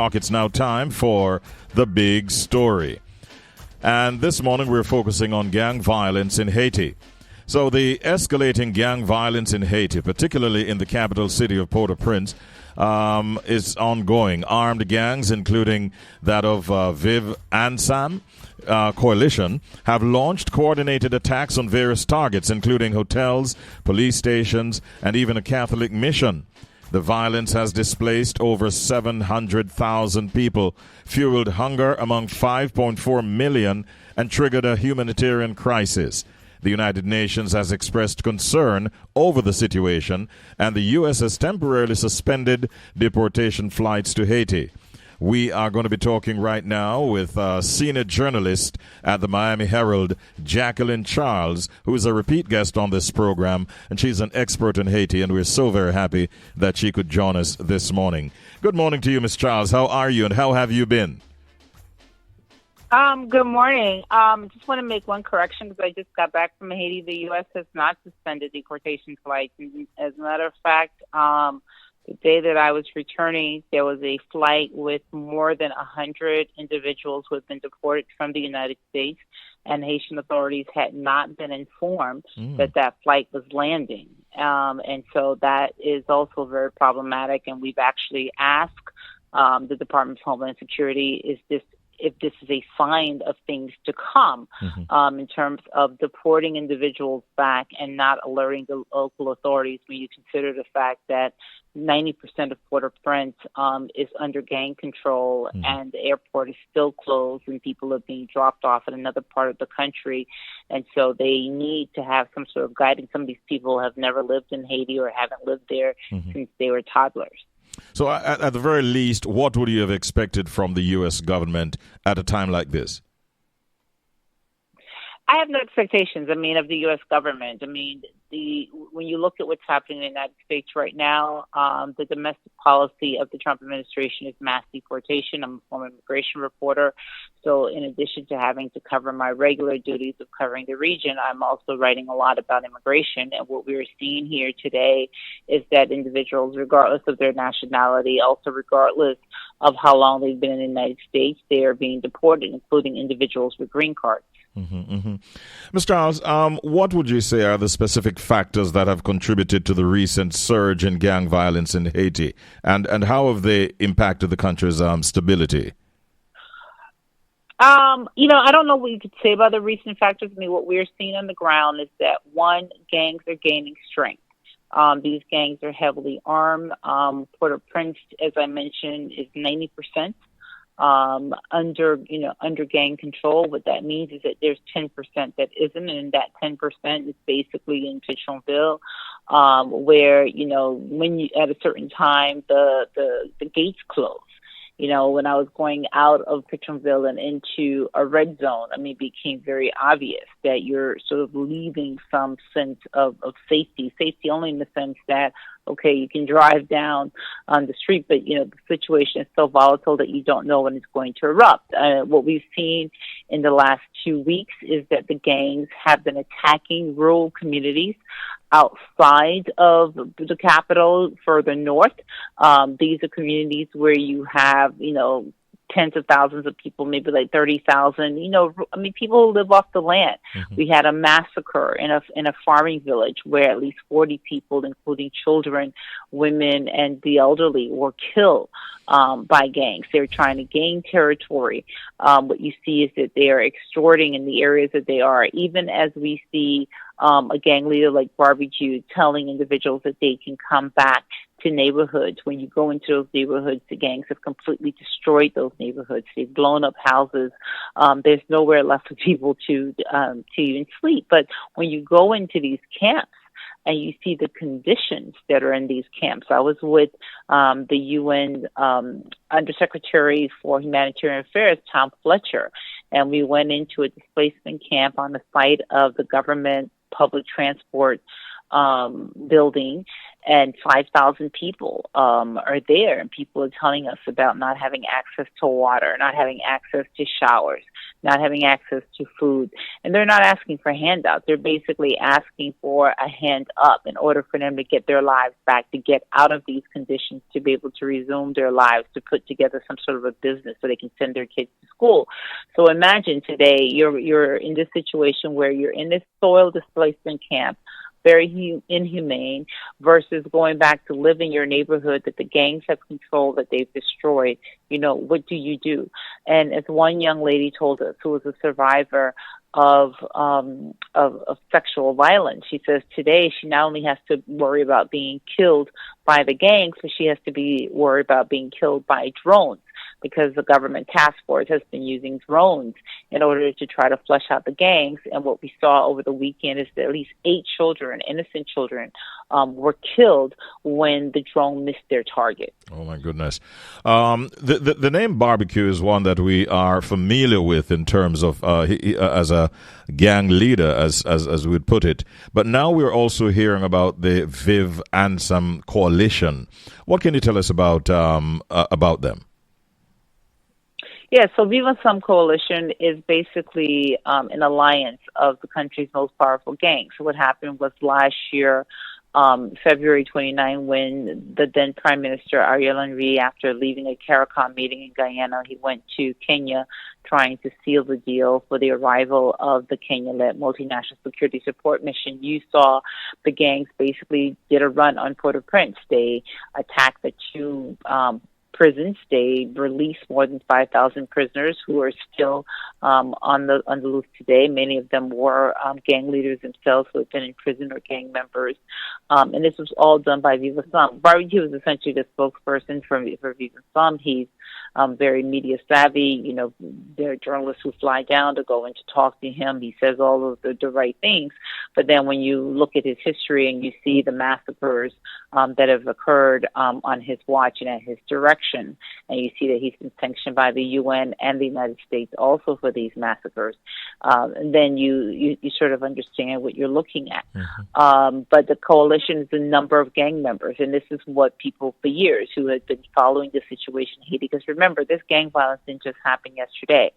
It's now time for the big story. And this morning we're focusing on gang violence in Haiti. So the escalating gang violence in Haiti, particularly in the capital city of Port-au-Prince, is ongoing. Armed gangs, including that of Viv Ansam coalition, have launched coordinated attacks on various targets, including hotels, police stations, and even a Catholic mission. The violence has displaced over 700,000 people, fueled hunger among 5.4 million, and triggered a humanitarian crisis. The United Nations has expressed concern over the situation, and the U.S. has temporarily suspended deportation flights to Haiti. We are going to be talking right now with senior journalist at the Miami Herald, Jacqueline Charles, who is a repeat guest on this program, and she's an expert in Haiti, and we're so very happy that she could join us this morning. Good morning to you, Ms. Charles. How are you, and how have you been? Good morning. Just want to make one correction because I just got back from Haiti. The U.S. has not suspended deportation flights. As a matter of fact, the day that I was returning, there was a flight with more than 100 individuals who had been deported from the United States, and Haitian authorities had not been informed that flight was landing. And so that is also very problematic, and we've actually asked the Department of Homeland Security, if this is a sign of things to come in terms of deporting individuals back and not alerting the local authorities when you consider the fact that 90% of Port-au-Prince is under gang control and the airport is still closed and people are being dropped off in another part of the country. And so they need to have some sort of guidance. Some of these people have never lived in Haiti or haven't lived there since they were toddlers. So at the very least, what would you have expected from the U.S. government at a time like this? I have no expectations, of the U.S. government. When you look at what's happening in the United States right now, the domestic policy of the Trump administration is mass deportation. I'm a former immigration reporter. So in addition to having to cover my regular duties of covering the region, I'm also writing a lot about immigration. And what we're seeing here today is that individuals, regardless of their nationality, also regardless of how long they've been in the United States, they are being deported, including individuals with green cards. Ms. Charles, what would you say are the specific factors that have contributed to the recent surge in gang violence in Haiti, and how have they impacted the country's stability? I don't know what you could say about the recent factors. What we're seeing on the ground is that, one, gangs are gaining strength. These gangs are heavily armed. Port-au-Prince, as I mentioned, is 90%. Under gang control. What that means is that there's 10% that isn't, and that 10% is basically in Pétionville, where, when you, at a certain time, the gates close. When I was going out of Pétionville and into a red zone, it became very obvious that you're sort of leaving some sense of safety. Safety only in the sense that, okay, you can drive down on the street, but, the situation is so volatile that you don't know when it's going to erupt. What we've seen in the last 2 weeks is that the gangs have been attacking rural communities outside of the capital, further north. These are communities where you have, tens of thousands of people, maybe like 30,000, people who live off the land. We had a massacre in a farming village where at least 40 people, including children, women, and the elderly, were killed by gangs. They're trying to gain territory. What you see is that they are extorting in the areas that they are, even as we see a gang leader like Barbecue telling individuals that they can come back to neighborhoods. When you go into those neighborhoods, the gangs have completely destroyed those neighborhoods. They've blown up houses. There's nowhere left for people to even sleep. But when you go into these camps and you see the conditions that are in these camps, I was with the UN Undersecretary for Humanitarian Affairs, Tom Fletcher, and we went into a displacement camp on the site of the government public transport building. and 5,000 people are there, and people are telling us about not having access to water, not having access to showers, not having access to food. And they're not asking for handouts. They're basically asking for a hand up in order for them to get their lives back, to get out of these conditions, to be able to resume their lives, to put together some sort of a business so they can send their kids to school. So imagine today you're in this situation where you're in this soil displacement camp, very inhumane, versus going back to live in your neighborhood that the gangs have controlled, that they've destroyed. What do you do? And as one young lady told us, who was a survivor of sexual violence, she says today she not only has to worry about being killed by the gangs, but she has to be worried about being killed by drones, because the government task force has been using drones in order to try to flush out the gangs. And what we saw over the weekend is that at least 8 children, innocent children, were killed when the drone missed their target. Oh, my goodness. The name barbecue is one that we are familiar with in terms of as a gang leader, as we would put it. But now we're also hearing about the Viv Ansem Coalition. What can you tell us about them? Yeah, so Viva Some Coalition is basically an alliance of the country's most powerful gangs. So what happened was last year, February 29, when the then Prime Minister Ariel Henry, after leaving a CARICOM meeting in Guyana, he went to Kenya trying to seal the deal for the arrival of the Kenya-led multinational security support mission. You saw the gangs basically did a run on Port-au-Prince. They attacked the 2 prisons. They released more than 5,000 prisoners who are still on the loose today. Many of them were gang leaders themselves who had been in prison or gang members. And this was all done by Viva Some. Barbecue was essentially the spokesperson for Viva Some. He's very media savvy. There are journalists who fly down to go and to talk to him. He says all of the right things. But then when you look at his history and you see the massacres that have occurred on his watch and at his direction, and you see that he's been sanctioned by the UN and the United States also for these massacres, and then you sort of understand what you're looking at. Mm-hmm. But the coalition is a number of gang members, and this is what people for years who had been following the situation in Haiti, because remember, this gang violence didn't just happen yesterday.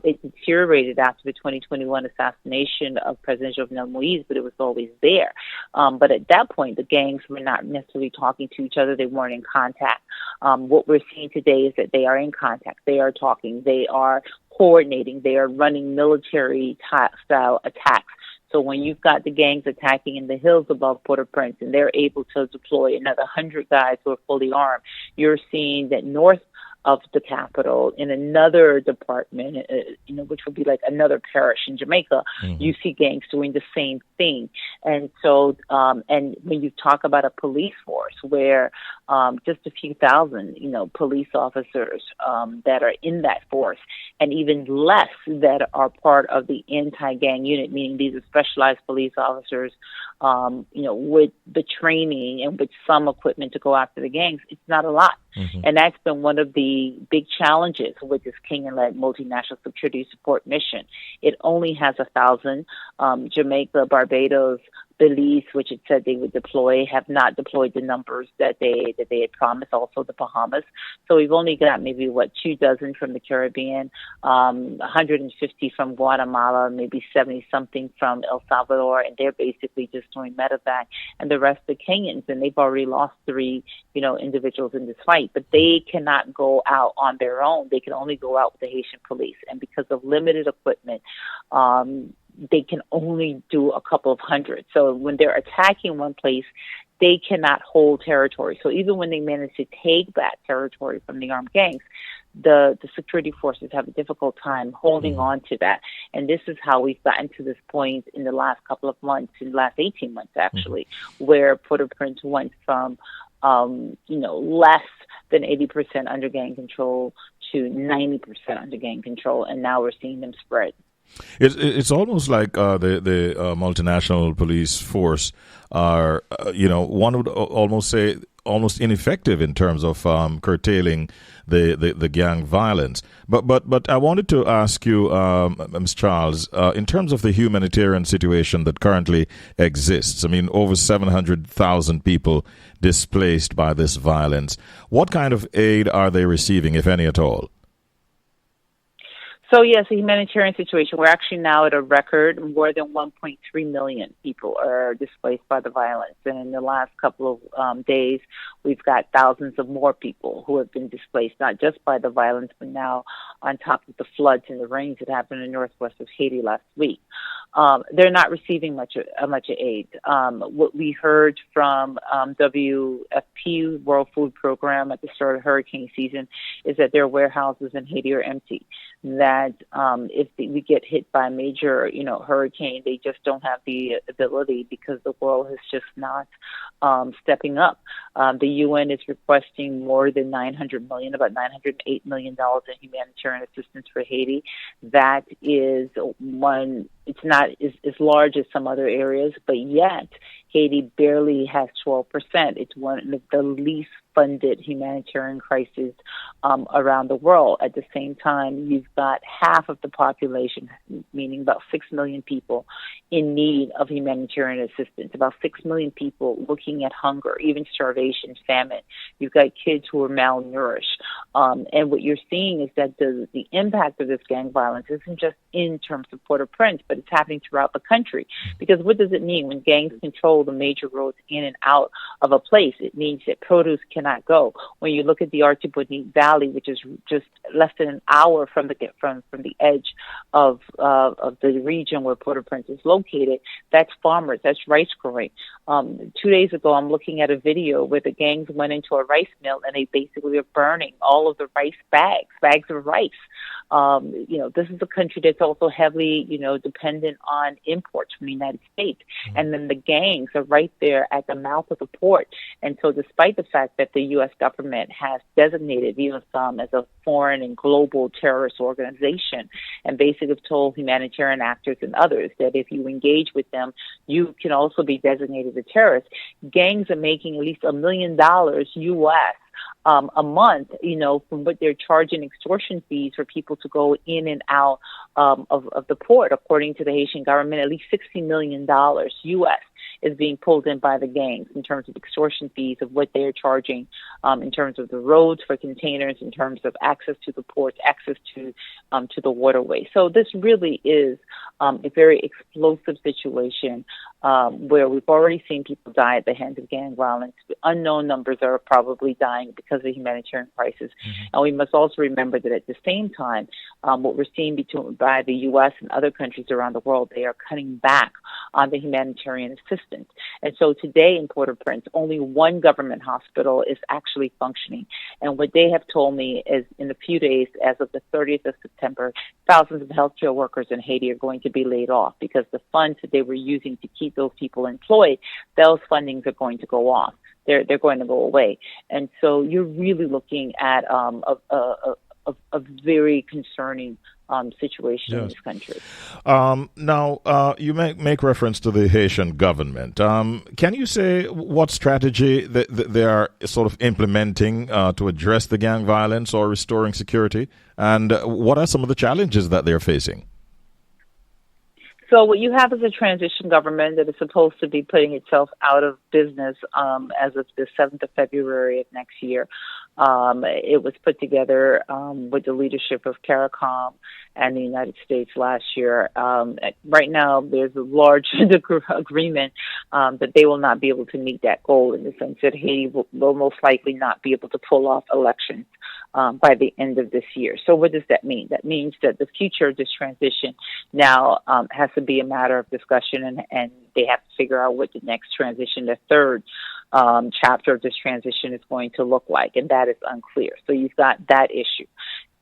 It deteriorated after the 2021 assassination of President Jovenel Moïse, but it was always there. But at that point, the gangs were not necessarily talking to each other. They weren't in contact. What we're seeing today is that they are in contact. They are talking. They are coordinating. They are running military-style attacks. So when you've got the gangs attacking in the hills above Port-au-Prince and they're able to deploy another 100 guys who are fully armed, you're seeing that north of the capital, in another department, which would be like another parish in Jamaica, mm-hmm. you see gangs doing the same thing. And so, and when you talk about a police force where just a few thousand, police officers that are in that force, and even less that are part of the anti-gang unit, meaning these are specialized police officers, with the training and with some equipment to go after the gangs, it's not a lot. Mm-hmm. And that's been one of the big challenges with this Kenyan-led multinational security support mission. It only has 1,000. Jamaica, Barbados, Belize, which it said they would deploy, have not deployed the numbers that they had promised. Also, the Bahamas. So we've only got maybe 24 from the Caribbean, 150 from Guatemala, maybe 70 something from El Salvador, and they're basically just doing medevac, and the rest are Kenyans, and they've already lost 3, individuals in this fight. But they cannot go out on their own. They can only go out with the Haitian police, and because of limited equipment, they can only do a couple of hundred. So when they're attacking one place, they cannot hold territory. So even when they manage to take that territory from the armed gangs, the security forces have a difficult time holding on to that. And this is how we've gotten to this point in the last couple of months, in the last 18 months actually, where Port-au-Prince went from less than 80% under gang control to 90% under gang control, and now we're seeing them spread. It's almost like the multinational police force are, one would almost say, almost ineffective in terms of curtailing the gang violence. But I wanted to ask you, Ms. Charles, in terms of the humanitarian situation that currently exists. I mean, over 700,000 people displaced by this violence. What kind of aid are they receiving, if any at all? So, yes, the humanitarian situation, we're actually now at a record. More than 1.3 million people are displaced by the violence. And in the last couple of days, we've got thousands of more people who have been displaced, not just by the violence, but now on top of the floods and the rains that happened in the northwest of Haiti last week. They're not receiving much aid. What we heard from WFP, World Food Program, at the start of hurricane season is that their warehouses in Haiti are empty. That if we get hit by a major, hurricane, they just don't have the ability because the world is just not stepping up. The UN is requesting more than $900 million, about $908 million in humanitarian assistance for Haiti. That is one. It's not as large as some other areas, but yet Haiti barely has 12%. It's one of the least funded humanitarian crises around the world. At the same time, you've got half of the population, meaning about 6 million people, in need of humanitarian assistance, about 6 million people looking at hunger, even starvation, famine. You've got kids who are malnourished. And what you're seeing is that the impact of this gang violence isn't just in terms of Port-au-Prince, but it's happening throughout the country. Because what does it mean when gangs control the major roads in and out of a place? It means that produce cannot go. When you look at the Artibonite Valley, which is just less than an hour from the edge of the region where Port-au-Prince is located, that's farmers, that's rice growing. 2 days ago, I'm looking at a video where the gangs went into a rice mill and they basically are burning all of the rice bags of rice. This is a country that's also heavily, dependent on imports from the United States. Mm-hmm. And then the gangs are right there at the mouth of the port. And so despite the fact that the U.S. government has designated USAM as a foreign and global terrorist organization and basically have told humanitarian actors and others that if you engage with them, you can also be designated a terrorist, gangs are making at least $1 million U.S. A month, from what they're charging extortion fees for people to go in and out of the port. According to the Haitian government, at least $60 million U.S. is being pulled in by the gangs in terms of extortion fees of what they're charging in terms of the roads for containers, in terms of access to the ports, access to the waterway. So this really is a very explosive situation where we've already seen people die at the hands of gang violence. Unknown numbers are probably dying because of the humanitarian crisis. Mm-hmm. And we must also remember that at the same time, what we're seeing by the U.S. and other countries around the world, they are cutting back on the humanitarian assistance. And so today in Port-au-Prince, only one government hospital is actually functioning. And what they have told me is in a few days, as of the 30th of September, thousands of healthcare workers in Haiti are going to be laid off because the funds that they were using to keep those people employed, those fundings are going to go off. They're going to go away. And so you're really looking at a very concerning situation in this country. Now, you make reference to the Haitian government. Can you say what strategy they are sort of implementing to address the gang violence or restoring security? And what are some of the challenges that they're facing? So what you have is a transition government that is supposed to be putting itself out of business as of the 7th of February of next year. It was put together with the leadership of CARICOM and the United States last year. Right now, there's a large agreement that they will not be able to meet that goal in the sense that Haiti will most likely not be able to pull off elections by the end of this year. So what does that mean? That means that the future of this transition now has to be a matter of discussion, and they have to figure out what the next transition, the third chapter of this transition is going to look like, and that is unclear. So you've got that issue.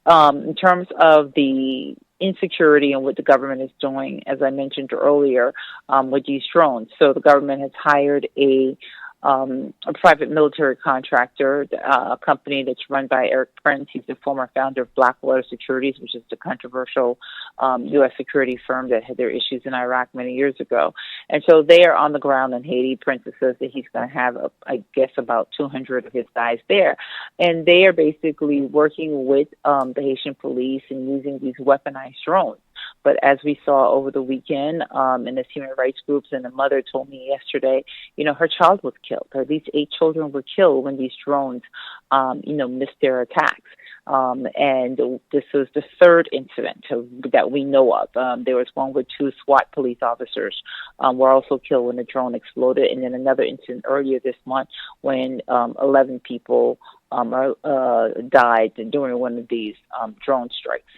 In terms of the insecurity and what the government is doing, as I mentioned earlier, with these drones. So the government has hired a a private military contractor, a company that's run by Eric Prince. He's the former founder of Blackwater Securities, which is the controversial U.S. security firm that had their issues in Iraq many years ago. And so they are on the ground in Haiti. Prince says that he's going to have, I guess, about 200 of his guys there. And they are basically working with the Haitian police and using these weaponized drones. But as we saw over the weekend in the human rights groups, and the mother told me yesterday, her child was killed. At least 8 children were killed when these drones, missed their attacks. And this was the third incident that we know of. There was one where 2 SWAT police officers were also killed when the drone exploded, and then another incident earlier this month when 11 people died during one of these drone strikes.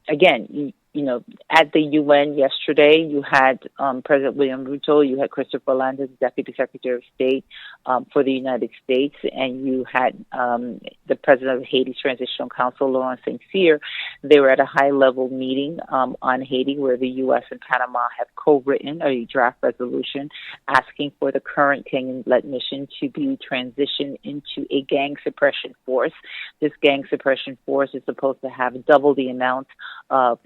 Again, at the UN yesterday, you had President William Ruto, you had Christopher Landis, Deputy Secretary of State for the United States, and you had the President of Haiti's Transitional Council, Laurent St. Cyr. They were at a high-level meeting on Haiti where the U.S. and Panama have co-written a draft resolution asking for the current Kenyan-led mission to be transitioned into a gang suppression force. This gang suppression force is supposed to have double the amount of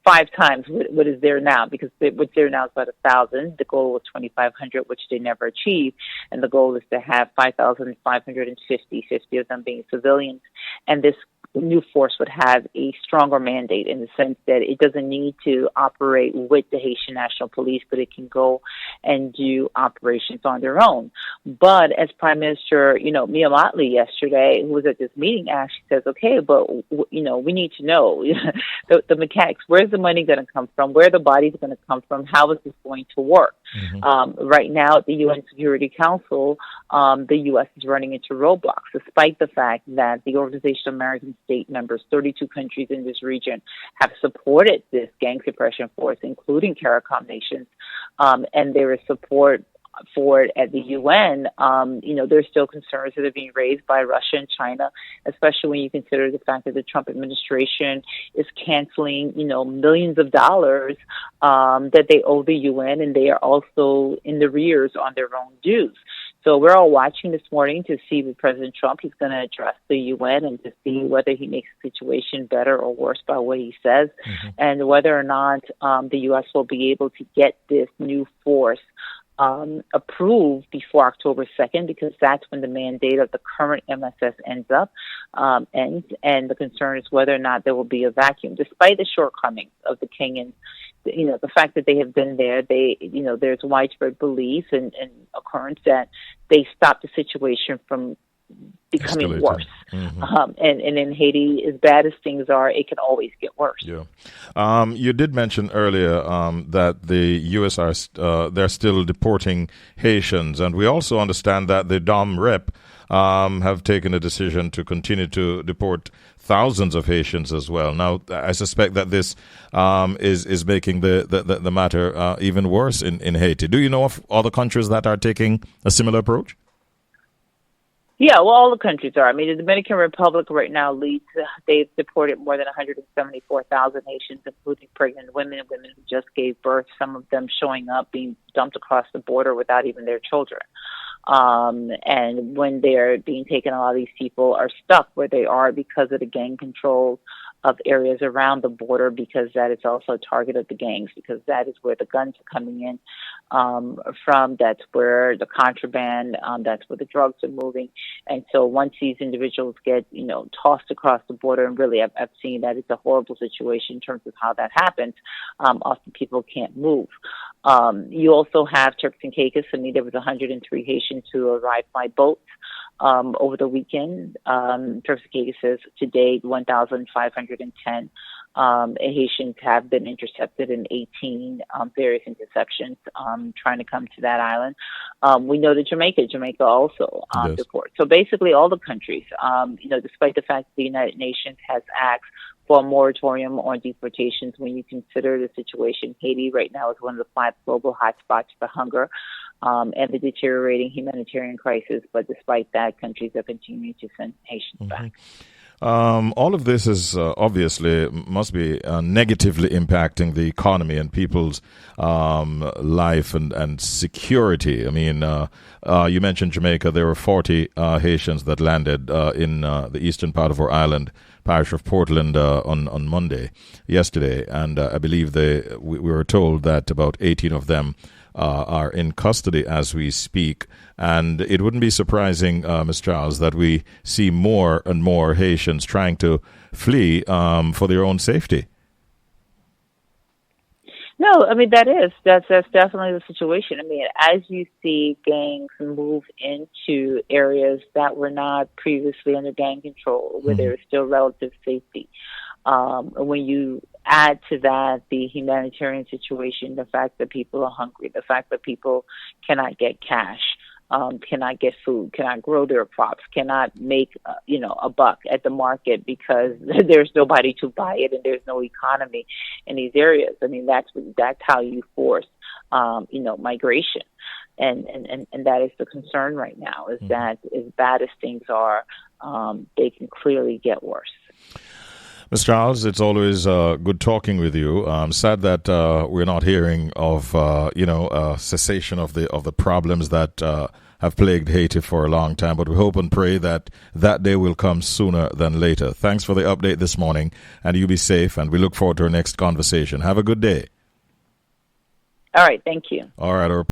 5 times what is there now, because what's there now is about 1,000. The goal was 2,500, which they never achieved, and the goal is to have 5,550, 50 of them being civilians. And this new force would have a stronger mandate in the sense that it doesn't need to operate with the Haitian National Police, but it can go and do operations on their own. But as Prime Minister, Mia Mottley yesterday, who was at this meeting, asked, she says, okay, but, we need to know the mechanics. Where's the money going to come from? Where are the bodies going to come from? How is this going to work? Mm-hmm. Right now at the UN Security Council, the U.S. is running into roadblocks, despite the fact that the Organization of American State members, 32 countries in this region, have supported this gang suppression force, including CARICOM nations, and there is support for it at the UN. There's still concerns that are being raised by Russia and China, especially when you consider the fact that the Trump administration is canceling, millions of dollars that they owe the UN, and they are also in the rears on their own dues. So we're all watching this morning to see with President Trump, he's going to address the UN and to see whether he makes the situation better or worse by what he says, and whether or not the U.S. will be able to get this new force approved before October 2nd, because that's when the mandate of the current MSS ends. And the concern is whether or not there will be a vacuum, despite the shortcomings of the Kenyans. The fact that they have been there, there's widespread belief and occurrence that they stopped the situation from becoming worse. Mm-hmm. And in Haiti, as bad as things are, it can always get worse. Yeah. You did mention earlier that the U.S. they're still deporting Haitians, and we also understand that the Dom Rep have taken a decision to continue to deport thousands of Haitians as well. Now, I suspect that this is making the matter even worse in Haiti. Do you know of other countries that are taking a similar approach? Yeah, well, all the countries are. I mean, the Dominican Republic right now leads. They've deported more than 174,000 Haitians, including pregnant women who just gave birth, some of them showing up, being dumped across the border without even their children. And when they're being taken, a lot of these people are stuck where they are because of the gang control of areas around the border, because that is also a target of the gangs, because that is where the guns are coming in from. That's where the contraband, that's where the drugs are moving. And so once these individuals get, tossed across the border, and really I've seen that it's a horrible situation in terms of how that happens, often people can't move. You also have Turks and Caicos. I mean, there was 103 Haitians who arrived by boat over the weekend. Turks and Caicos says to date 1,510 Haitians have been intercepted in 18 various interceptions trying to come to that island. We know that Jamaica also deports. So basically all the countries, despite the fact that the United Nations has asked for a moratorium on deportations, when you consider the situation, Haiti right now is one of the 5 global hotspots for hunger and the deteriorating humanitarian crisis. But despite that, countries are continuing to send Haitians back. All of this is obviously must be negatively impacting the economy and people's life and security. I mean, you mentioned Jamaica. There were 40 Haitians that landed in the eastern part of our island, parish of Portland, on yesterday, and I believe we were told that about 18 of them are in custody as we speak. And it wouldn't be surprising, Ms. Charles, that we see more and more Haitians trying to flee for their own safety. No, I mean that's definitely the situation. I mean, as you see gangs move into areas that were not previously under gang control, where there is still relative safety, when you add to that the humanitarian situation, the fact that people are hungry, the fact that people cannot get cash, cannot get food, cannot grow their crops, cannot make a buck at the market because there's nobody to buy it and there's no economy in these areas. I mean, that's how you force migration, and that is the concern right now. Is that as bad as things are, they can clearly get worse. Ms. Charles, it's always good talking with you. I'm sad that we're not hearing of cessation of the problems that have plagued Haiti for a long time, but we hope and pray that day will come sooner than later. Thanks for the update this morning, and you be safe, and we look forward to our next conversation. Have a good day. All right, thank you. All right.